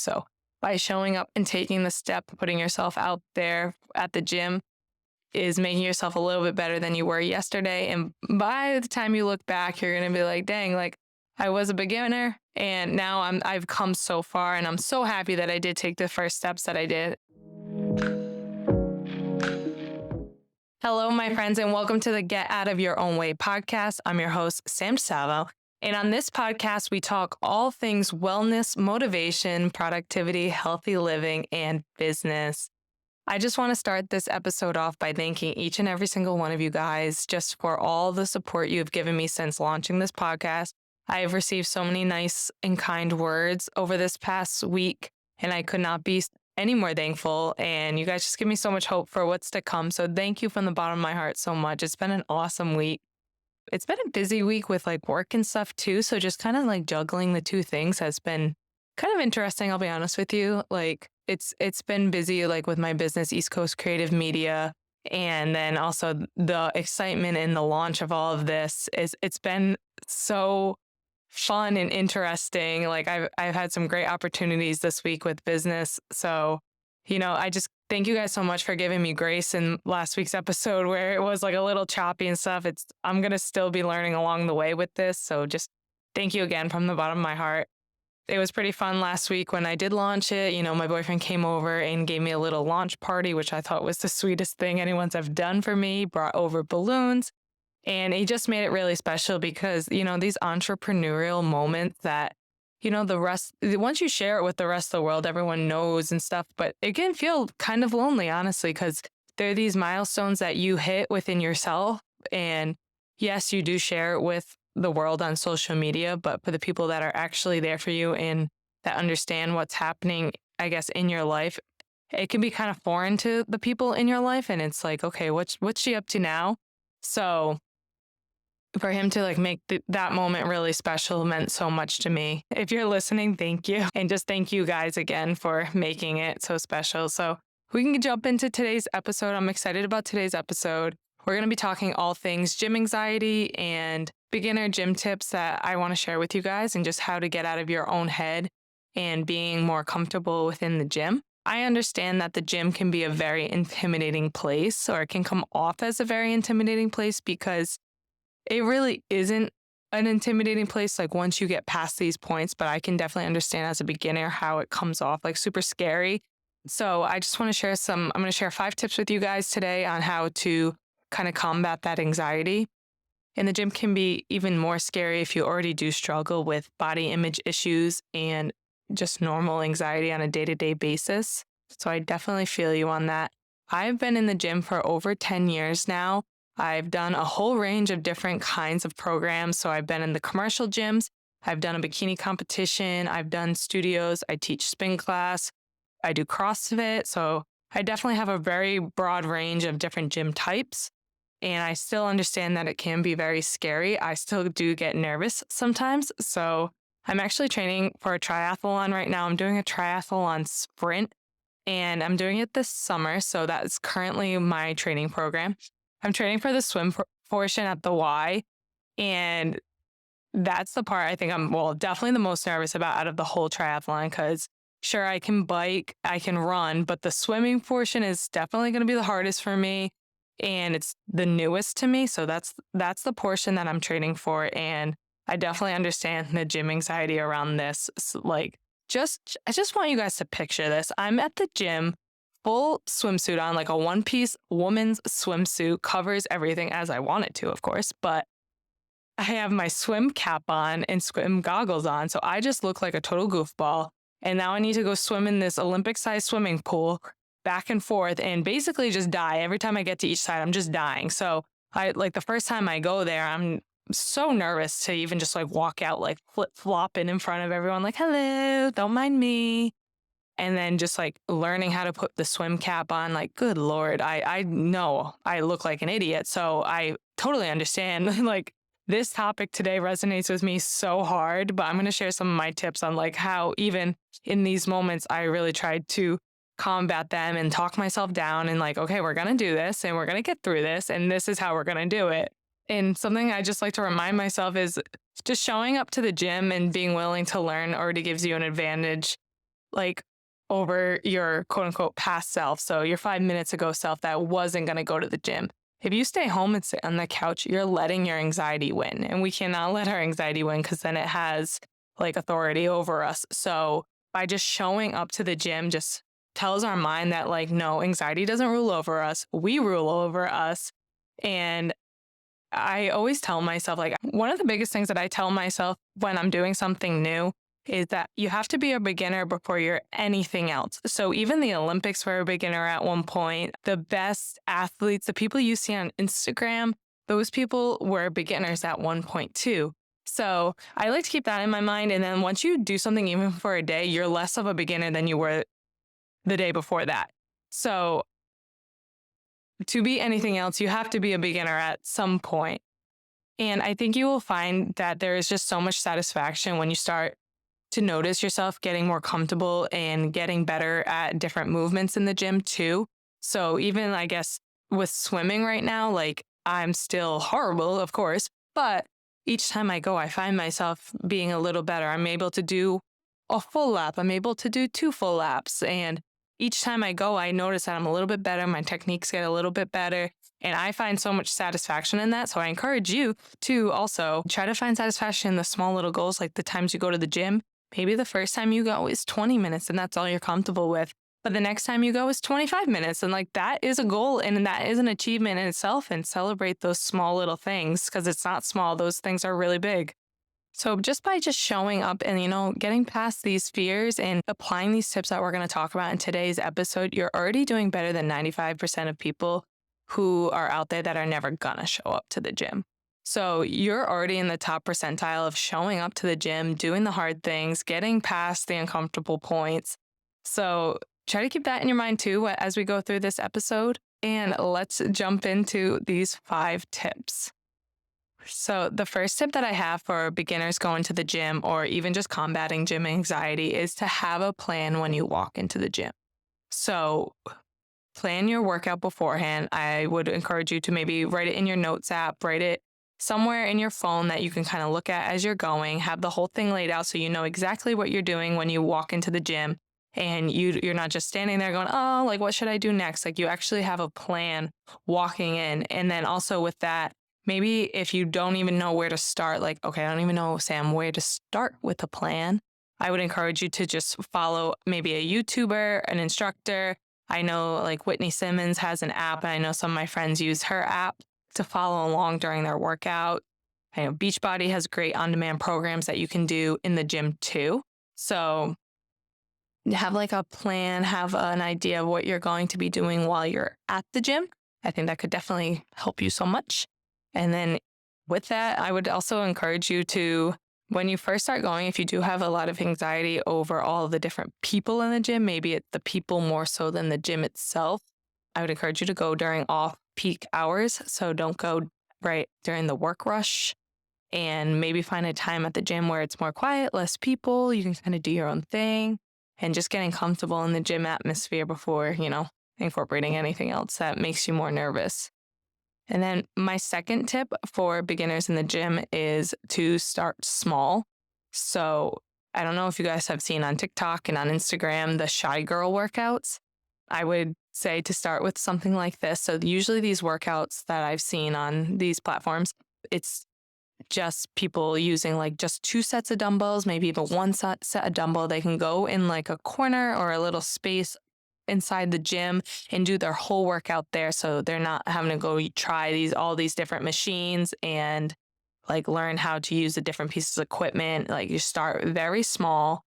So by showing up and taking the step, putting yourself out there at the gym is making yourself a little bit better than you were yesterday. And by the time you look back, you're going to be like, dang, like I was a beginner and now I've come so far, and I'm so happy that I did take the first steps that I did. Hello, my friends, and welcome to the Get Out of Your Own Way podcast. I'm your host, Sam Salvo. And on this podcast, we talk all things wellness, motivation, productivity, healthy living, and business. I just want to start this episode off by thanking each and every single one of you guys just for all the support you've given me since launching this podcast. I have received so many nice and kind words over this past week, and I could not be any more thankful. And you guys just give me so much hope for what's to come. So thank you from the bottom of my heart so much. It's been an awesome week. It's been a busy week with like work and stuff too. So just kind of like juggling the two things has been kind of interesting. I'll be honest with you. Like it's been busy like with my business, East Coast Creative Media. And then also the excitement in the launch of all of this it's been so fun and interesting. Like I've had some great opportunities this week with business. So, I just thank you guys so much for giving me grace in last week's episode where it was like a little choppy and stuff. I'm going to still be learning along the way with this. So just thank you again from the bottom of my heart. It was pretty fun last week when I did launch it. My boyfriend came over and gave me a little launch party, which I thought was the sweetest thing anyone's ever done for me. Brought over balloons. And he just made it really special because, these entrepreneurial moments that, once you share it with the rest of the world, everyone knows and stuff, but it can feel kind of lonely, honestly, because there are these milestones that you hit within yourself. And yes, you do share it with the world on social media, but for the people that are actually there for you and that understand what's happening, I guess, in your life, it can be kind of foreign to the people in your life. And it's like, okay, what's she up to now? So for him to like make that moment really special meant so much to me. If you're listening, thank you. And just thank you guys again for making it so special. So we can jump into today's episode. I'm excited about today's episode. We're going to be talking all things gym anxiety and beginner gym tips that I want to share with you guys, and just how to get out of your own head and being more comfortable within the gym. I understand that the gym can be a very intimidating place, or it can come off as a very intimidating place, because it really isn't an intimidating place like once you get past these points, but I can definitely understand as a beginner how it comes off like super scary. So I just want to share I'm going to share 5 tips with you guys today on how to kind of combat that anxiety. And the gym can be even more scary if you already do struggle with body image issues and just normal anxiety on a day-to-day basis. So I definitely feel you on that. I've been in the gym for over 10 years now. I've done a whole range of different kinds of programs. So I've been in the commercial gyms. I've done a bikini competition. I've done studios. I teach spin class. I do CrossFit. So I definitely have a very broad range of different gym types. And I still understand that it can be very scary. I still do get nervous sometimes. So I'm actually training for a triathlon right now. I'm doing a triathlon sprint, and I'm doing it this summer. So that's currently my training program. I'm training for the swim portion at the Y, and that's the part I think I'm definitely the most nervous about out of the whole triathlon, because sure, I can bike, I can run, but the swimming portion is definitely going to be the hardest for me. And it's the newest to me. So that's the portion that I'm training for. And I definitely understand the gym anxiety around this. So I just want you guys to picture this. I'm at the gym, full swimsuit on, like a one-piece woman's swimsuit, covers everything as I want it to, of course. But I have my swim cap on and swim goggles on. So I just look like a total goofball. And now I need to go swim in this Olympic-sized swimming pool, back and forth, and basically just die. Every time I get to each side, I'm just dying. So the first time I go there, I'm so nervous to even just like walk out, like flip-flopping in front of everyone, like, hello, don't mind me. And then just like learning how to put the swim cap on, like, good Lord, I know I look like an idiot. So I totally understand. Like, this topic today resonates with me so hard, but I'm going to share some of my tips on like how even in these moments, I really tried to combat them and talk myself down and like, okay, we're going to do this and we're going to get through this. And this is how we're going to do it. And something I just like to remind myself is just showing up to the gym and being willing to learn already gives you an advantage like over your quote unquote past self. So your 5 minutes ago self that wasn't going to go to the gym. If you stay home and sit on the couch, you're letting your anxiety win. And we cannot let our anxiety win because then it has like authority over us. So by just showing up to the gym, just tells our mind that like, no, anxiety doesn't rule over us. We rule over us. And I always tell myself, like, one of the biggest things that I tell myself when I'm doing something new is that you have to be a beginner before you're anything else. So even the Olympics were a beginner at one point. The best athletes, the people you see on Instagram, those people were beginners at one point too. So I like to keep that in my mind. And then once you do something even for a day, you're less of a beginner than you were the day before that. So to be anything else, you have to be a beginner at some point. And I think you will find that there is just so much satisfaction when you start to notice yourself getting more comfortable and getting better at different movements in the gym too. So even I guess with swimming right now, like I'm still horrible, of course, but each time I go, I find myself being a little better. I'm able to do a full lap. I'm able to do 2 full laps. And each time I go, I notice that I'm a little bit better. My techniques get a little bit better. And I find so much satisfaction in that. So I encourage you to also try to find satisfaction in the small little goals, like the times you go to the gym. Maybe the first time you go is 20 minutes and that's all you're comfortable with. But the next time you go is 25 minutes. And like that is a goal and that is an achievement in itself. And celebrate those small little things because it's not small. Those things are really big. So just by just showing up and, getting past these fears and applying these tips that we're going to talk about in today's episode, you're already doing better than 95% of people who are out there that are never going to show up to the gym. So you're already in the top percentile of showing up to the gym, doing the hard things, getting past the uncomfortable points. So try to keep that in your mind too as we go through this episode. And let's jump into these 5 tips. So the first tip that I have for beginners going to the gym or even just combating gym anxiety is to have a plan when you walk into the gym. So plan your workout beforehand. I would encourage you to maybe write it in your notes app, write it somewhere in your phone that you can kind of look at as you're going, have the whole thing laid out so you know exactly what you're doing when you walk into the gym. And you're not just standing there going, oh, like, what should I do next? Like you actually have a plan walking in. And then also with that, maybe if you don't even know where to start, like, okay, I don't even know, Sam, where to start with a plan. I would encourage you to just follow maybe a YouTuber, an instructor. I know like Whitney Simmons has an app, and I know some of my friends use her app to follow along during their workout. I know Beachbody has great on-demand programs that you can do in the gym too. So have like a plan, have an idea of what you're going to be doing while you're at the gym. I think that could definitely help you so much. And then with that, I would also encourage you to, when you first start going, if you do have a lot of anxiety over all the different people in the gym, maybe it's the people more so than the gym itself, I would encourage you to go during off-peak hours. So don't go right during the work rush, and maybe find a time at the gym where it's more quiet, less people. You can kind of do your own thing and just getting comfortable in the gym atmosphere before, incorporating anything else that makes you more nervous. And then my second tip for beginners in the gym is to start small. So I don't know if you guys have seen on TikTok and on Instagram the Shy Girl workouts. I would say to start with something like this. So usually these workouts that I've seen on these platforms, it's just people using like just 2 sets of dumbbells, maybe even 1 set of dumbbell. They can go in like a corner or a little space inside the gym and do their whole workout there. So they're not having to go try all these different machines and like learn how to use the different pieces of equipment. Like you start very small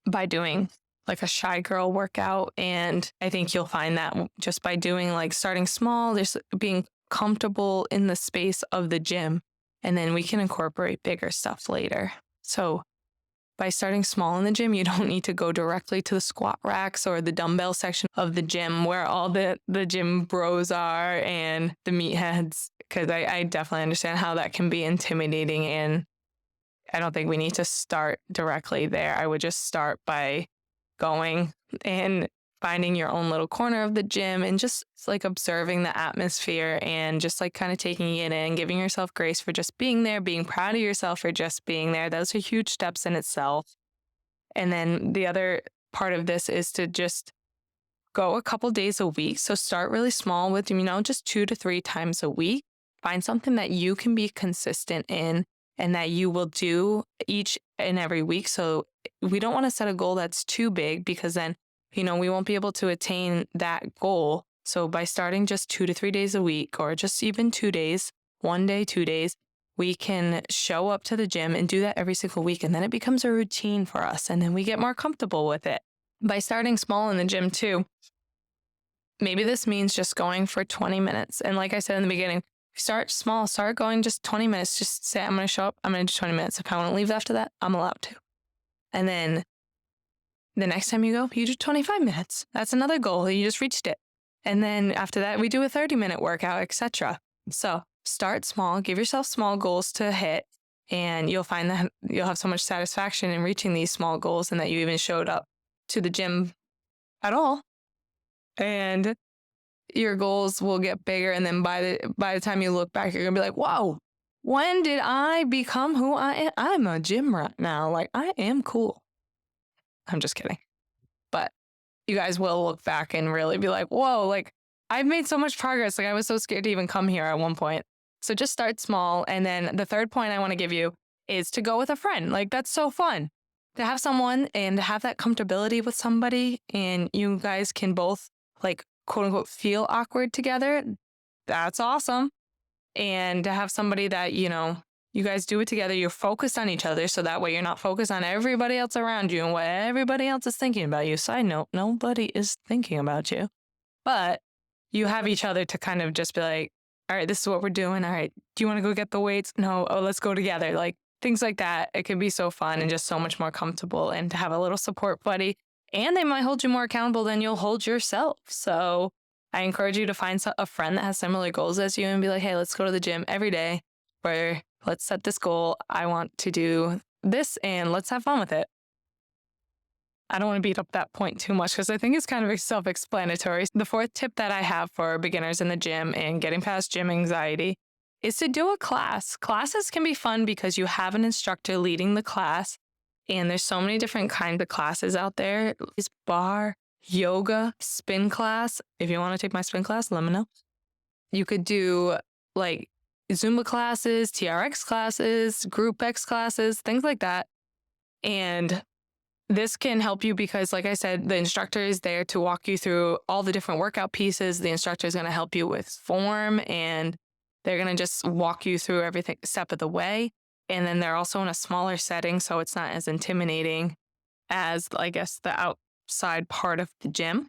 by doing like a Shy Girl workout. And I think you'll find that just by doing like starting small, just being comfortable in the space of the gym. And then we can incorporate bigger stuff later. So by starting small in the gym, you don't need to go directly to the squat racks or the dumbbell section of the gym where all the gym bros are and the meatheads, because I definitely understand how that can be intimidating. And I don't think we need to start directly there. I would just start by going and finding your own little corner of the gym and just like observing the atmosphere and just like kind of taking it in, giving yourself grace for just being there, being proud of yourself for just being there. Those are huge steps in itself. And then the other part of this is to just go a couple days a week. So start really small with, just 2 to 3 times a week. Find something that you can be consistent in and that you will do each and every week. So we don't want to set a goal that's too big, because then, we won't be able to attain that goal. So by starting just 2 to 3 days a week, or just even 2 days, 1 day, 2 days, we can show up to the gym and do that every single week. And then it becomes a routine for us. And then we get more comfortable with it. By starting small in the gym too, maybe this means just going for 20 minutes. And like I said in the beginning, start small, start going just 20 minutes. Just say, I'm going to show up, I'm going to do 20 minutes. If I want to leave after that, I'm allowed to. And then the next time you go, you do 25 minutes. That's another goal. You just reached it. And then after that, we do a 30-minute workout, etc. So start small, give yourself small goals to hit, and you'll find that you'll have so much satisfaction in reaching these small goals, and that you even showed up to the gym at all. And your goals will get bigger. And then by the time you look back, you're going to be like, whoa, when did I become who I am? I'm a gym rat now. Like, I am cool. I'm just kidding. But you guys will look back and really be like, whoa, like, I've made so much progress. Like, I was so scared to even come here at one point. So just start small. And then the third point I want to give you is to go with a friend. Like, that's so fun to have someone and have that comfortability with somebody, and you guys can both, like, quote unquote, feel awkward together. That's awesome. And to have somebody that, you guys do it together, you're focused on each other. So that way you're not focused on everybody else around you and what everybody else is thinking about you. Side note, nobody is thinking about you. But you have each other to kind of just be like, all right, this is what we're doing. All right, do you want to go get the weights? No, oh, let's go together. Like, things like that. It can be so fun and just so much more comfortable, and to have a little support buddy. And they might hold you more accountable than you'll hold yourself. So I encourage you to find a friend that has similar goals as you and be like, hey, let's go to the gym every day, where let's set this goal. I want to do this, and let's have fun with it. I don't want to beat up that point too much, because I think it's kind of self-explanatory. The fourth tip that I have for beginners in the gym and getting past gym anxiety is to do a class. Classes can be fun because you have an instructor leading the class, and there's so many different kinds of classes out there. There's bar, yoga, spin class. If you want to take my spin class, let me know. You could do like Zumba classes, TRX classes, Group X classes, things like that. And this can help you because, like I said, the instructor is there to walk you through all the different workout pieces. The instructor is going to help you with form, and they're going to just walk you through everything step of the way. And then they're also in a smaller setting, so it's not as intimidating as, I guess, the outside part of the gym.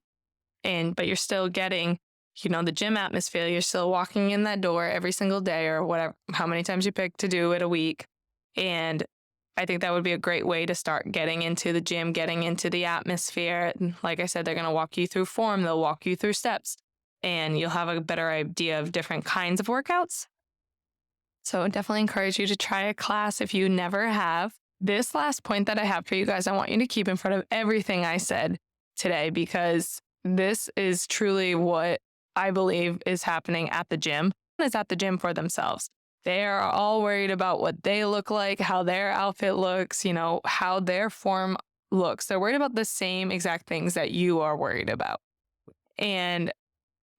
But you're still getting, the gym atmosphere. You're still walking in that door every single day, or whatever, how many times you pick to do it a week. And I think that would be a great way to start getting into the gym, getting into the atmosphere. Like I said, they're going to walk you through form. They'll walk you through steps, and you'll have a better idea of different kinds of workouts. So I definitely encourage you to try a class if you never have. This last point that I have for you guys, I want you to keep in front of everything I said today, because this is truly what I believe is happening at the gym. Is at the gym for themselves. They are all worried about what they look like, how their outfit looks, how their form looks. They're worried about the same exact things that you are worried about. And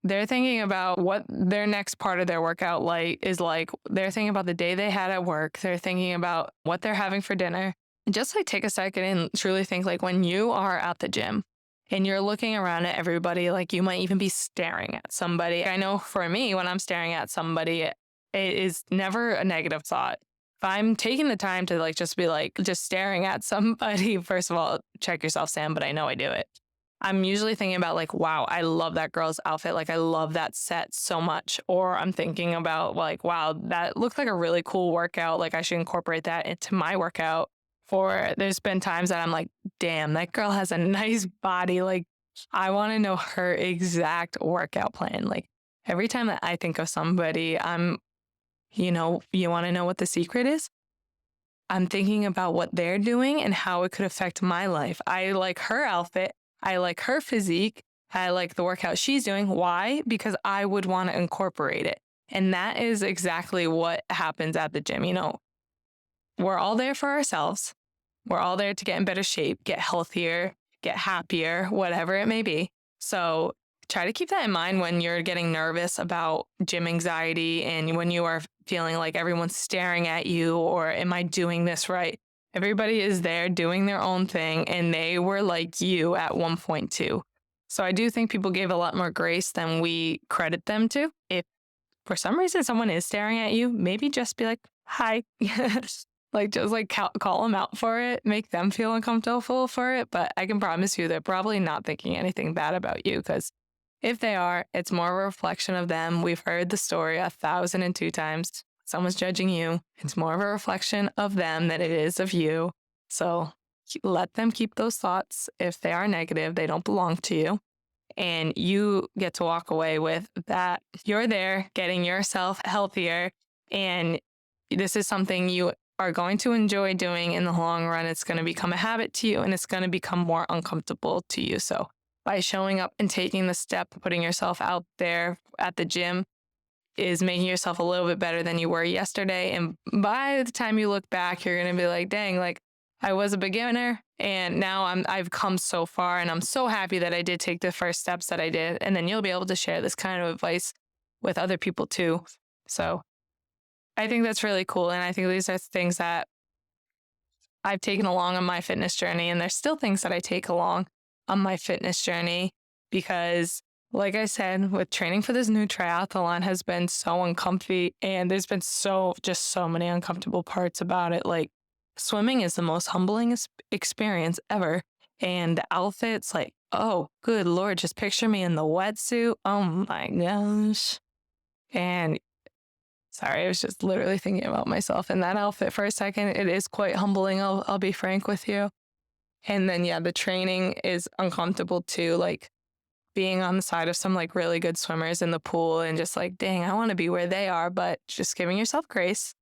they're thinking about what their next part of their workout is like. They're thinking about the day they had at work. They're thinking about what they're having for dinner. And just take a second and truly think, when you are at the gym and you're looking around at everybody, you might even be staring at somebody. I know for me, when I'm staring at somebody, it is never a negative thought. If I'm taking the time to just be just staring at somebody, first of all, check yourself, Sam, but I know I do it. I'm usually thinking about wow, I love that girl's outfit. I love that set so much. Or I'm thinking about wow, that looks like a really cool workout. I should incorporate that into my workout. There's been times that I'm like, damn, that girl has a nice body. I want to know her exact workout plan. Every time that I think of somebody, you want to know what the secret is? I'm thinking about what they're doing and how it could affect my life. I like her outfit. I like her physique. I like the workout she's doing. Why? Because I would want to incorporate it. And that is exactly what happens at the gym. We're all there for ourselves. We're all there to get in better shape, get healthier, get happier, whatever it may be. So try to keep that in mind when you're getting nervous about gym anxiety and when you are feeling like everyone's staring at you or am I doing this right? Everybody is there doing their own thing and they were like you at one point too. So I do think people gave a lot more grace than we credit them to. If for some reason someone is staring at you, maybe just be like, hi. Like just like call them out for it, make them feel uncomfortable for it. But I can promise you they're probably not thinking anything bad about you because if they are, it's more of a reflection of them. We've heard the story 1,002 times. Someone's judging you. It's more of a reflection of them than it is of you. So let them keep those thoughts. If they are negative, they don't belong to you. And you get to walk away with that. You're there getting yourself healthier. And this is something you are going to enjoy doing in the long run. It's going to become a habit to you and it's going to become more uncomfortable to you. So by showing up and taking the step, putting yourself out there at the gym is making yourself a little bit better than you were yesterday. And by the time you look back, you're going to be like, dang, like I was a beginner and now I've come so far and I'm so happy that I did take the first steps that I did. And then you'll be able to share this kind of advice with other people too. So I think that's really cool. And I think these are things that I've taken along on my fitness journey. And there's still things that I take along on my fitness journey because, like I said, with training for this new triathlon has been so uncomfy and there's been so many uncomfortable parts about it. Like swimming is the most humbling experience ever. And the outfits, like, oh, good Lord, just picture me in the wetsuit. Oh my gosh. And sorry, I was just literally thinking about myself in that outfit for a second. It is quite humbling. I'll be frank with you. And then, yeah, the training is uncomfortable too. Like being on the side of some like really good swimmers in the pool and just like, dang, I want to be where they are, but just giving yourself grace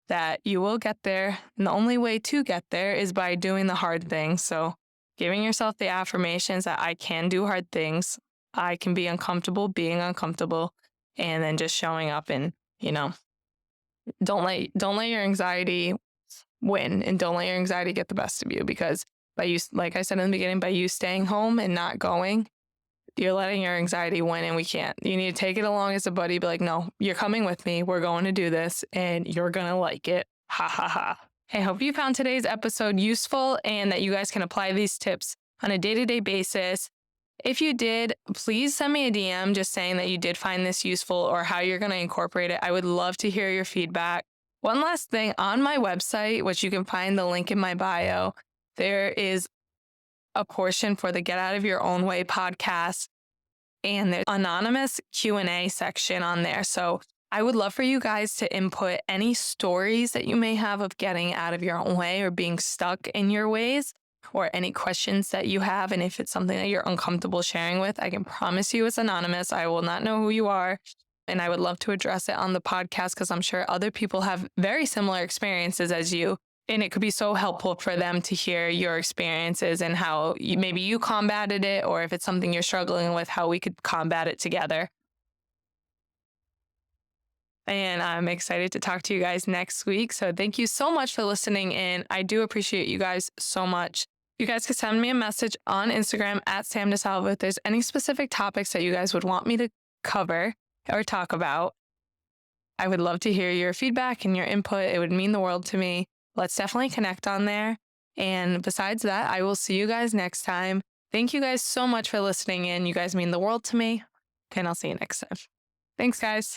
that you will get there. And the only way to get there is by doing the hard things. So giving yourself the affirmations that I can do hard things. I can be uncomfortable being uncomfortable. And then just showing up and, don't let your anxiety win and don't let your anxiety get the best of you because by you, like I said in the beginning, by you staying home and not going, you're letting your anxiety win and we can't. You need to take it along as a buddy. Be like, no, you're coming with me. We're going to do this and you're going to like it. Ha ha ha. I hope you found today's episode useful and that you guys can apply these tips on a day-to-day basis. If you did, please send me a DM just saying that you did find this useful or how you're going to incorporate it. I would love to hear your feedback. One last thing, on my website, which you can find the link in my bio, there is a portion for the Get Out of Your Own Way podcast and there's an anonymous Q&A section on there. So I would love for you guys to input any stories that you may have of getting out of your own way or being stuck in your ways or any questions that you have. And if it's something that you're uncomfortable sharing with, I can promise you it's anonymous. I will not know who you are. And I would love to address it on the podcast because I'm sure other people have very similar experiences as you. And it could be so helpful for them to hear your experiences and how maybe you combated it, or if it's something you're struggling with, how we could combat it together. And I'm excited to talk to you guys next week. So thank you so much for listening in. I do appreciate you guys so much. You guys can send me a message on Instagram at Sam DeSalvo if there's any specific topics that you guys would want me to cover or talk about. I would love to hear your feedback and your input. It would mean the world to me. Let's definitely connect on there. And besides that, I will see you guys next time. Thank you guys so much for listening in. You guys mean the world to me. And I'll see you next time. Thanks, guys.